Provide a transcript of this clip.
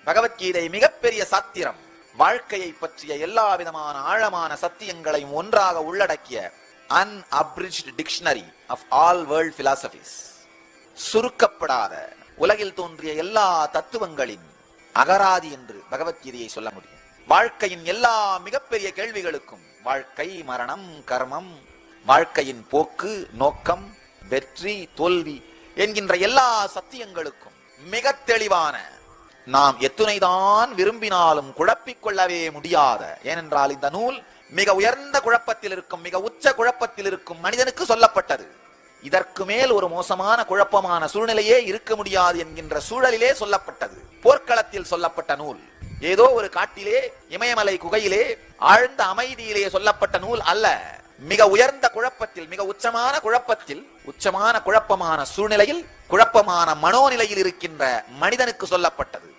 பகவத்கீதை மிகப்பெரிய சாத்திரம். வாழ்க்கையை பற்றிய எல்லா விதமான ஆழமான சத்தியங்களையும் ஒன்றாக உள்ளடக்கிய unabridged dictionary of all world philosophies. சுருக்கப்படாத உலகில் தோன்றிய எல்லா தத்துவங்களின் அகராதி என்று பகவத்கீதையை சொல்ல முடியும். வாழ்க்கையின் எல்லா மிகப்பெரிய கேள்விகளுக்கும், வாழ்க்கை, மரணம், கர்மம், வாழ்க்கையின் போக்கு, நோக்கம், வெற்றி, தோல்வி என்கின்ற எல்லா சத்தியங்களுக்கும் மிக தெளிவான, நாம் எத்துணைதான் விரும்பினாலும் குழப்பிக் கொள்ளவே முடியாத, ஏனென்றால் இந்த நூல் மிக உயர்ந்த குழப்பத்தில் இருக்கும், மிக உச்ச குழப்பத்தில் இருக்கும் மனிதனுக்கு சொல்லப்பட்டது. இதற்கு மேல் ஒரு மோசமான குழப்பமான சூழ்நிலையே இருக்க முடியாது என்கின்ற சூழலிலே சொல்லப்பட்டது. போர்க்களத்தில் சொல்லப்பட்ட நூல், ஏதோ ஒரு காட்டிலே, இமயமலை குகையிலே, ஆழ்ந்த அமைதியிலே சொல்லப்பட்ட நூல் அல்ல. மிக உயர்ந்த குழப்பத்தில், மிக உச்சமான குழப்பத்தில், உச்சமான குழப்பமான சூழ்நிலையில், குழப்பமான மனோநிலையில் இருக்கின்ற மனிதனுக்கு சொல்லப்பட்டது.